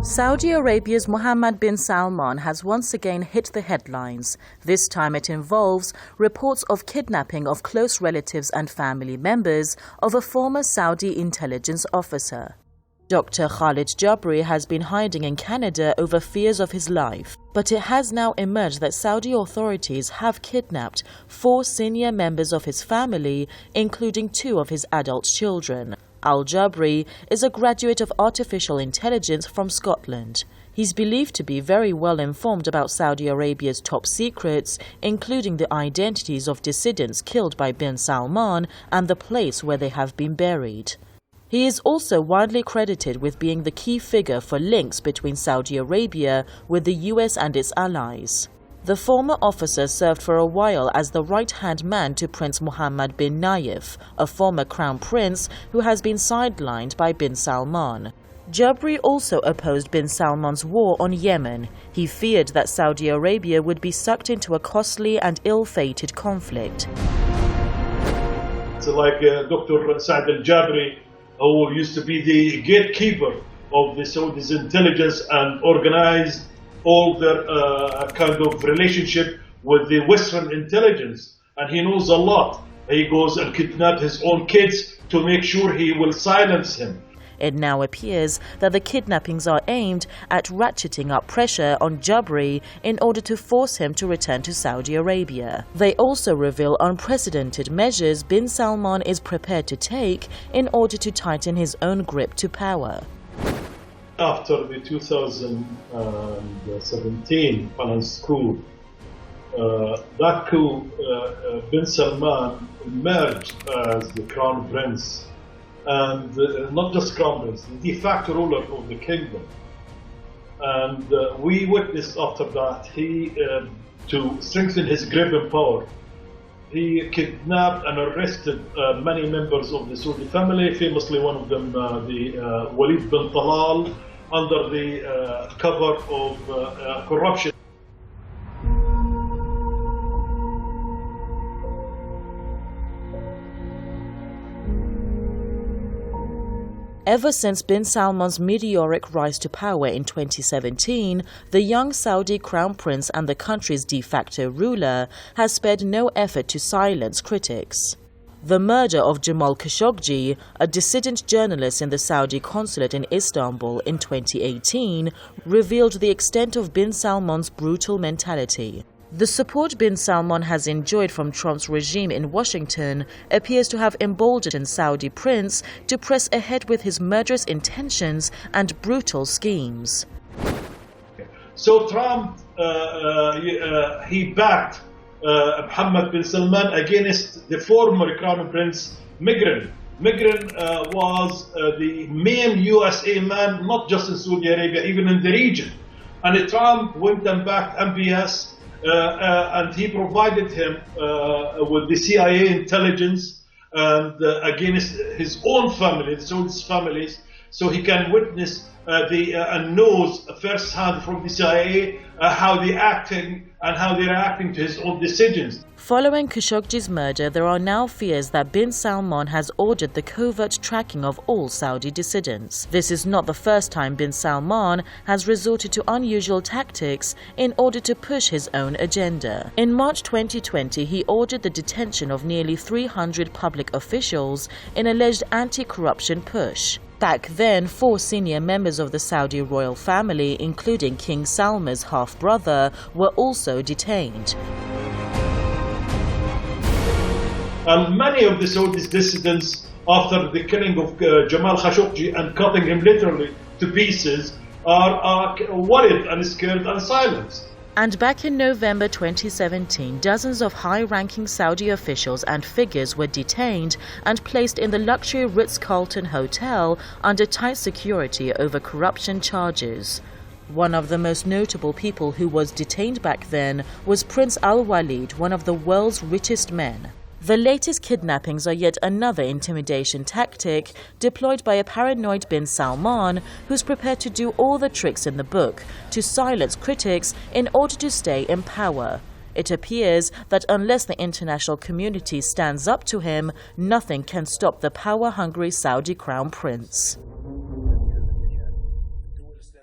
Saudi Arabia's Mohammed bin Salman has once again hit the headlines. This time it involves reports of kidnapping of close relatives and family members of a former Saudi intelligence officer. Dr. Khalid Jabri has been hiding in Canada over fears of his life, but it has now emerged that Saudi authorities have kidnapped 4 senior members of his family, including 2 of his adult children. Al-Jabri is a graduate of artificial intelligence from Scotland. He's believed to be very well informed about Saudi Arabia's top secrets, including the identities of dissidents killed by bin Salman and the place where they have been buried. He is also widely credited with being the key figure for links between Saudi Arabia with the US and its allies. The former officer served for a while as the right-hand man to Prince Mohammed bin Nayef, a former crown prince who has been sidelined by bin Salman. Jabri also opposed bin Salman's war on Yemen. He feared that Saudi Arabia would be sucked into a costly and ill-fated conflict. It's like Dr. Saad al-Jabri, who used to be the gatekeeper of the Saudi's intelligence and organized all their kind of relationship with the Western intelligence, and he knows a lot. He goes and kidnaps his own kids to make sure he will silence him. It now appears that the kidnappings are aimed at ratcheting up pressure on Jabri in order to force him to return to Saudi Arabia. They also reveal unprecedented measures bin Salman is prepared to take in order to tighten his own grip to power. After the 2017 Finance coup, that coup, bin Salman emerged as the crown prince, and not just crown prince, the de facto ruler of the kingdom. And we witnessed after that, to strengthen his grip and power, he kidnapped and arrested many members of the Saudi family, famously one of them, the Walid bin Talal, under the cover of corruption. Ever since bin Salman's meteoric rise to power in 2017, the young Saudi crown prince and the country's de facto ruler has spared no effort to silence critics. The murder of Jamal Khashoggi, a dissident journalist in the Saudi consulate in Istanbul in 2018, revealed the extent of bin Salman's brutal mentality. The support bin Salman has enjoyed from Trump's regime in Washington appears to have emboldened Saudi prince to press ahead with his murderous intentions and brutal schemes. So Trump, he backed Mohammed bin Salman against the former crown prince Muqrin. Muqrin was the main USA man, not just in Saudi Arabia, even in the region. And Trump went and backed MbS, and he provided him with the CIA intelligence and against his own family, the Saudi's families, so he can witness and knows firsthand from the CIA how they're acting and how they're reacting to his own decisions. Following Khashoggi's murder, there are now fears that bin Salman has ordered the covert tracking of all Saudi dissidents. This is not the first time bin Salman has resorted to unusual tactics in order to push his own agenda. In March 2020, he ordered the detention of nearly 300 public officials in alleged anti-corruption push. Back then, 4 senior members of the Saudi royal family, including King Salman's half-brother, were also detained. And many of the Saudi dissidents, after the killing of Jamal Khashoggi and cutting him literally to pieces, are worried and scared and silenced. And back in November 2017, dozens of high-ranking Saudi officials and figures were detained and placed in the luxury Ritz-Carlton hotel under tight security over corruption charges. One of the most notable people who was detained back then was Prince Al-Walid, one of the world's richest men. The latest kidnappings are yet another intimidation tactic deployed by a paranoid bin Salman who's prepared to do all the tricks in the book to silence critics in order to stay in power. It appears that unless the international community stands up to him, nothing can stop the power-hungry Saudi crown prince.